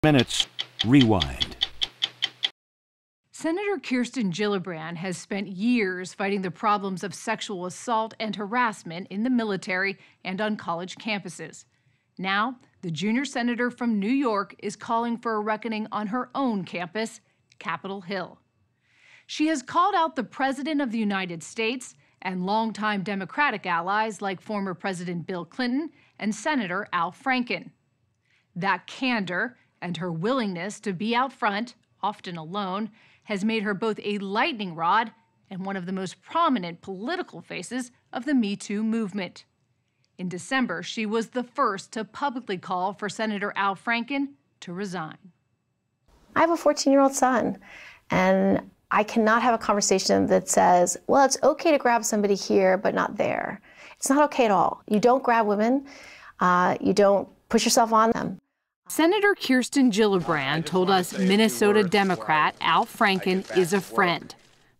Minutes, rewind. Senator Kirsten Gillibrand has spent years fighting the problems of sexual assault and harassment in the military and on college campuses. Now, the junior senator from New York is calling for a reckoning on her own campus, Capitol Hill. She has called out the President of the United States and longtime Democratic allies like former President Bill Clinton and Senator Al Franken. That candor and her willingness to be out front, often alone, has made her both a lightning rod and one of the most prominent political faces of the Me Too movement. In December, she was the first to publicly call for Senator Al Franken to resign. I have a 14-year-old son, and I cannot have a conversation that says, well, it's okay to grab somebody here, but not there. It's not okay at all. You don't grab women. You don't push yourself on them. Senator Kirsten Gillibrand told us Minnesota Democrat Al Franken is a friend.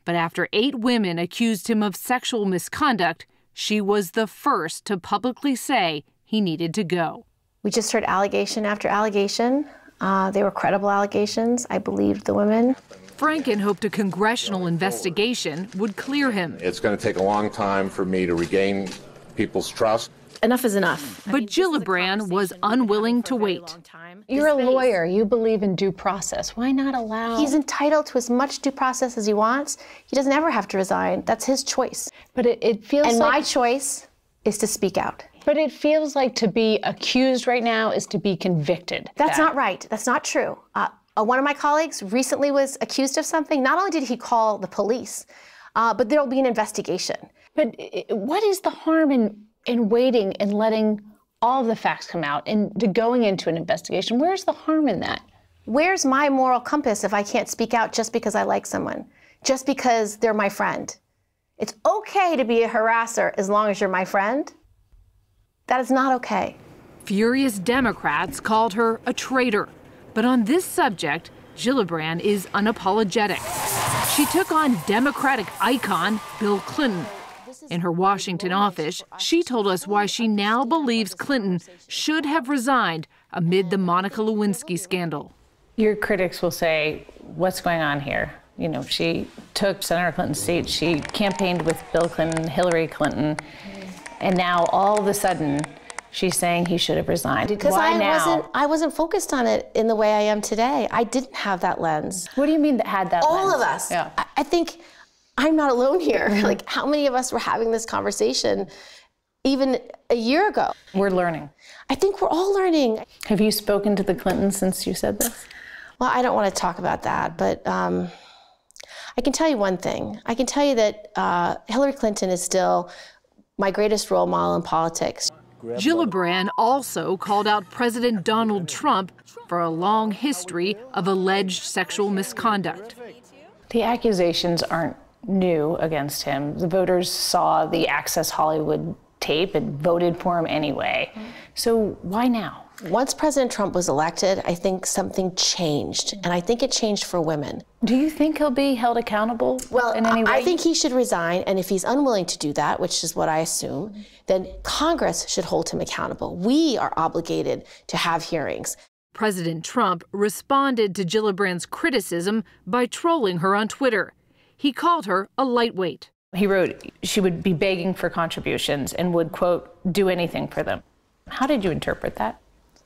But after 8 women accused him of sexual misconduct, she was the first to publicly say he needed to go. We just heard allegation after allegation. They were credible allegations. I believed the women. Franken hoped a congressional investigation would clear him. It's going to take a long time for me to regain people's trust. Enough is enough. But Gillibrand was unwilling to wait. You're a lawyer. You believe in due process. Why not allow? He's entitled to as much due process as he wants. He doesn't ever have to resign. That's his choice. But it feels and like... my choice is to speak out. But it feels like to be accused right now is to be convicted. That's not right. That's not true. One of my colleagues recently was accused of something. Not only did he call the police, but there will be an investigation. But what is the harm in waiting and letting all of the facts come out and going into an investigation? Where's the harm in that? Where's my moral compass if I can't speak out just because I like someone, just because they're my friend? It's okay to be a harasser as long as you're my friend. That is not okay. Furious Democrats called her a traitor. But on this subject, Gillibrand is unapologetic. She took on Democratic icon Bill Clinton. In her Washington office, she told us why she now believes Clinton should have resigned amid the Monica Lewinsky scandal. Your critics will say, what's going on here? You know, she took Senator Clinton's seat. She campaigned with Bill Clinton, Hillary Clinton, and now all of a sudden, she's saying he should have resigned. Because why now? I wasn't focused on it in the way I am today. I didn't have that lens. What do you mean that had that lens? All of us. Yeah. I think I'm not alone here. Like, how many of us were having this conversation even a year ago? We're learning. I think we're all learning. Have you spoken to the Clintons since you said this? Well, I don't want to talk about that, but I can tell you one thing. I can tell you that Hillary Clinton is still my greatest role model in politics. Gillibrand also called out President Donald Trump for a long history of alleged sexual misconduct. The accusations aren't new against him. The voters saw the Access Hollywood tape and voted for him anyway. So why now? Once President Trump was elected, I think something changed, and I think it changed for women. Do you think he'll be held accountable in any way? I think he should resign, and if he's unwilling to do that, which is what I assume, then Congress should hold him accountable. We are obligated to have hearings. President Trump responded to Gillibrand's criticism by trolling her on Twitter. He called her a lightweight. He wrote she would be begging for contributions and would, quote, do anything for them. How did you interpret that?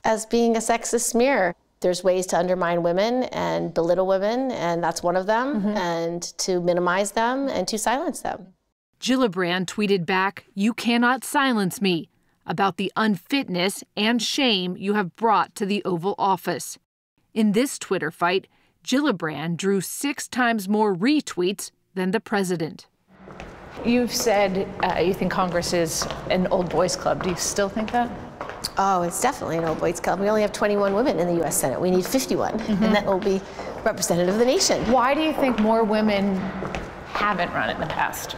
As being a sexist smear. There's ways to undermine women and belittle women, and that's one of them, and to minimize them and to silence them. Gillibrand tweeted back, "You cannot silence me," about the unfitness and shame you have brought to the Oval Office. In this Twitter fight, Gillibrand drew 6 times more retweets than the president. You've said you think Congress is an old boys club. Do you still think that? Oh, it's definitely an old boys club. We only have 21 women in the U.S. Senate. We need 51, and that will be representative of the nation. Why do you think more women haven't run in the past?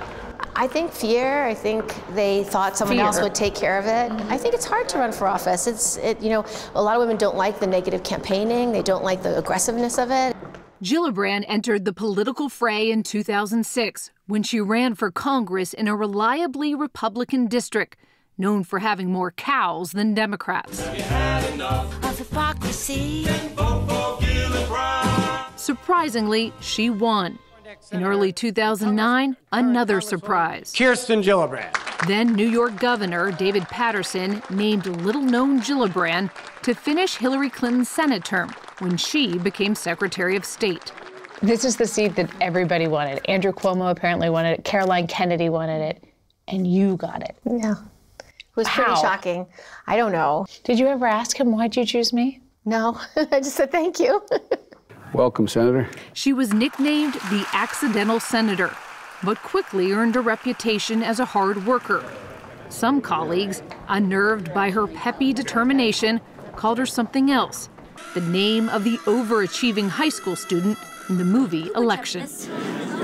I think fear. I think they thought someone else would take care of it. I think it's hard to run for office. You know, a lot of women don't like the negative campaigning. They don't like the aggressiveness of it. Gillibrand entered the political fray in 2006 when she ran for Congress in a reliably Republican district, known for having more cows than Democrats. You had enough of hypocrisy. Surprisingly, she won. In early 2009, another surprise. Kirsten Gillibrand. Then New York Governor David Paterson named little-known Gillibrand to finish Hillary Clinton's Senate term when she became Secretary of State. This is the seat that everybody wanted. Andrew Cuomo apparently wanted it. Caroline Kennedy wanted it. And you got it. Yeah. It was pretty shocking. I don't know. Did you ever ask him, why'd you choose me? No. I just said thank you. Welcome, Senator. She was nicknamed the Accidental Senator, but quickly earned a reputation as a hard worker. Some colleagues, unnerved by her peppy determination, called her something else, the name of the overachieving high school student in the movie Election.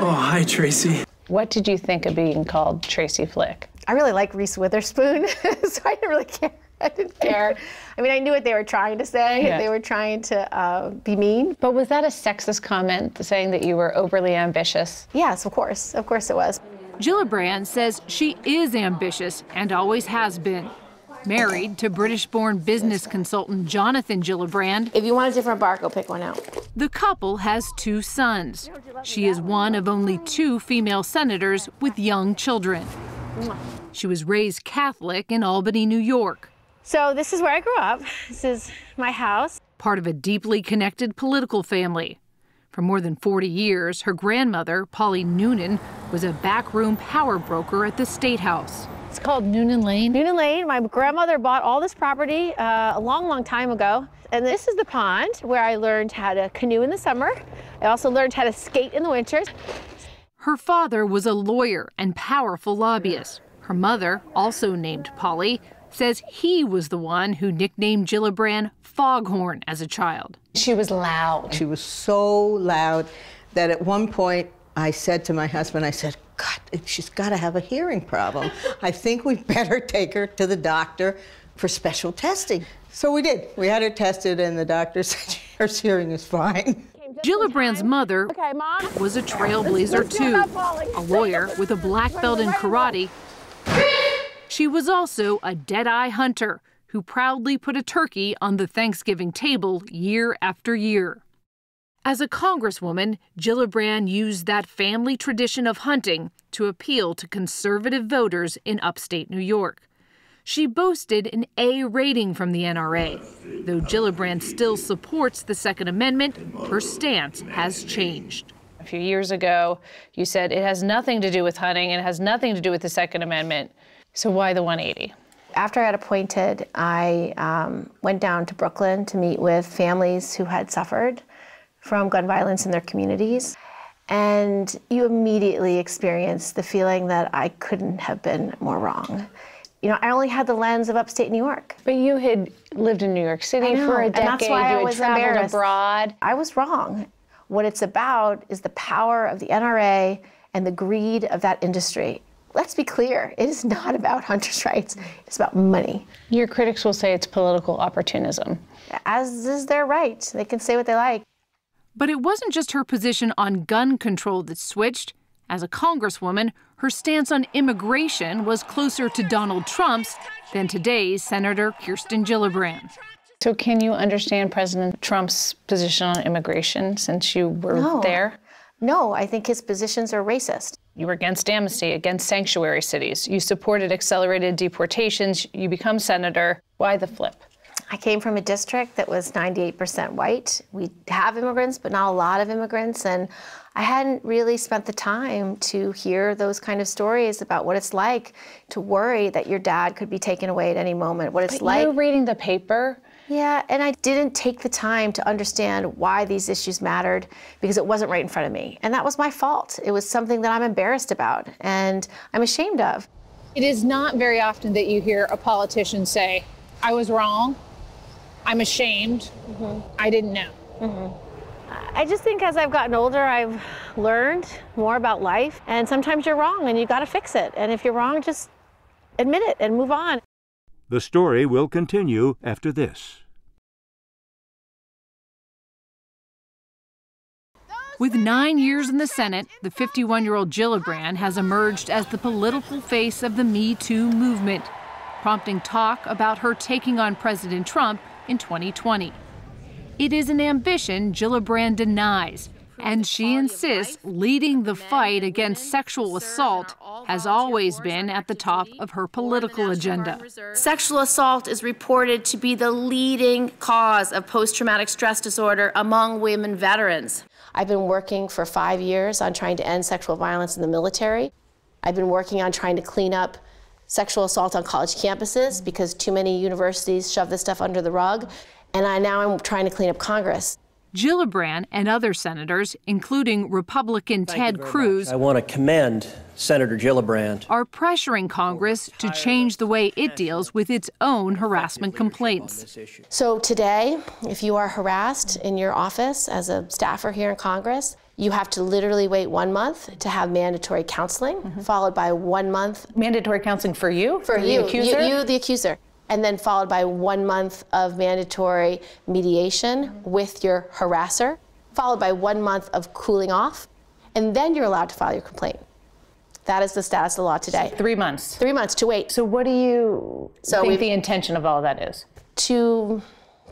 Oh, hi, Tracy. What did you think of being called Tracy Flick? I really like Reese Witherspoon, so I didn't really care. I didn't care. I mean, I knew what they were trying to say. Yeah. They were trying to be mean. But was that a sexist comment, saying that you were overly ambitious? Yes, of course. Of course it was. Gillibrand says she is ambitious and always has been. Married to British-born business consultant Jonathan Gillibrand. If you want a different bar, go pick one out. The couple has 2 sons. She is one of only 2 female senators with young children. She was raised Catholic in Albany, New York. So this is where I grew up. This is my house. Part of a deeply connected political family. For more than 40 years, her grandmother, Polly Noonan, was a backroom power broker at the State House. It's called Noonan Lane. Noonan Lane. My grandmother bought all this property a long, long time ago. And this is the pond where I learned how to canoe in the summer. I also learned how to skate in the winters. Her father was a lawyer and powerful lobbyist. Her mother, also named Polly, says he was the one who nicknamed Gillibrand Foghorn as a child. She was loud. She was so loud that at one point I said to my husband, I said, God, she's got to have a hearing problem. I think we better take her to the doctor for special testing. So we did. We had her tested and the doctor said her hearing is fine. Gillibrand's mother was a trailblazer too, a lawyer with a black belt in karate. She was also a dead-eye hunter who proudly put a turkey on the Thanksgiving table year after year. As a congresswoman, Gillibrand used that family tradition of hunting to appeal to conservative voters in upstate New York. She boasted an A rating from the NRA. Though Gillibrand still supports the Second Amendment, her stance has changed. A few years ago, you said it has nothing to do with hunting and it has nothing to do with the Second Amendment. So why the 180? After I got appointed, I went down to Brooklyn to meet with families who had suffered from gun violence in their communities. And you immediately experience the feeling that I couldn't have been more wrong. You know, I only had the lens of upstate New York. But you had lived in New York City for a decade. And that's why I was traveled abroad. I was wrong. What it's about is the power of the NRA and the greed of that industry. Let's be clear, it is not about hunters' rights, it's about money. Your critics will say it's political opportunism. As is their right, they can say what they like. But it wasn't just her position on gun control that switched. As a congresswoman, her stance on immigration was closer to Donald Trump's than today's Senator Kirsten Gillibrand. So can you understand President Trump's position on immigration since you were there? No, I think his positions are racist. You were against amnesty, against sanctuary cities. You supported accelerated deportations. You become senator. Why the flip? I came from a district that was 98% white. We have immigrants, but not a lot of immigrants. And I hadn't really spent the time to hear those kind of stories about what it's like to worry that your dad could be taken away at any moment. What it's like. You were reading the paper. Yeah, and I didn't take the time to understand why these issues mattered because it wasn't right in front of me. And that was my fault. It was something that I'm embarrassed about and I'm ashamed of. It is not very often that you hear a politician say, I was wrong, I'm ashamed, I didn't know. I just think as I've gotten older, I've learned more about life. And sometimes you're wrong and you got to fix it. And if you're wrong, just admit it and move on. The story will continue after this. With 9 years in the Senate, the 51-year-old Gillibrand has emerged as the political face of the Me Too movement, prompting talk about her taking on President Trump in 2020. It is an ambition Gillibrand denies, and she insists leading the fight against sexual assault has always been at the top of her political agenda. Sexual assault is reported to be the leading cause of post-traumatic stress disorder among women veterans. I've been working for 5 years on trying to end sexual violence in the military. I've been working on trying to clean up sexual assault on college campuses because too many universities shove this stuff under the rug. And now I'm trying to clean up Congress. Gillibrand and other senators, including Republican Ted Cruz, I want to commend Senator Gillibrand, are pressuring Congress to change the way it deals with its own harassment complaints. So today, if you are harassed in your office as a staffer here in Congress, you have to literally wait 1 month to have mandatory counseling, followed by 1 month. Mandatory counseling for you? For the you, accuser? You, the accuser. And then followed by 1 month of mandatory mediation with your harasser, followed by 1 month of cooling off, and then you're allowed to file your complaint. That is the status of the law today. 3 months. 3 months to wait. So what do you think the intention of all of that is? To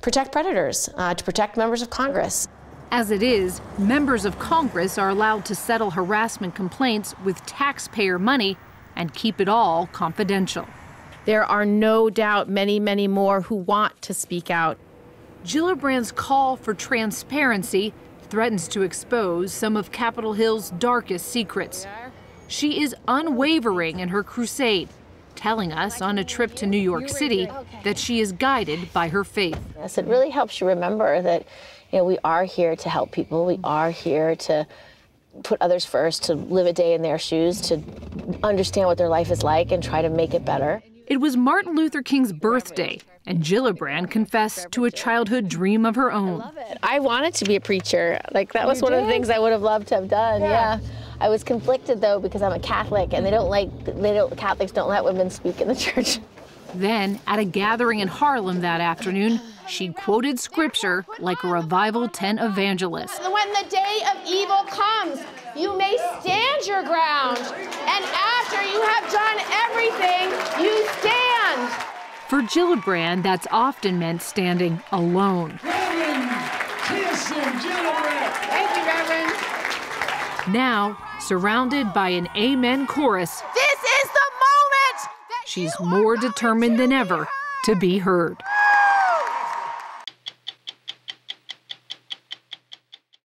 protect predators, to protect members of Congress. As it is, members of Congress are allowed to settle harassment complaints with taxpayer money and keep it all confidential. There are no doubt many, many more who want to speak out. Gillibrand's call for transparency threatens to expose some of Capitol Hill's darkest secrets. She is unwavering in her crusade, telling us on a trip to New York City that she is guided by her faith. Yes, it really helps you remember that, we are here to help people. We are here to put others first, to live a day in their shoes, to understand what their life is like and try to make it better. It was Martin Luther King's birthday, and Gillibrand confessed to a childhood dream of her own. I wanted to be a preacher. That was one of the things I would have loved to have done. Yeah. I was conflicted though because I'm a Catholic, and Catholics don't let women speak in the church. Then, at a gathering in Harlem that afternoon, she quoted scripture like a Revival 10 evangelist. When the day of evil comes, you may stand your ground, and after you have done everything, you stand. For Gillibrand, that's often meant standing alone. Reverend Kirsten Gillibrand. Thank you, Reverend. Now, surrounded by an amen chorus, this is the moment! She's more determined than ever to be heard.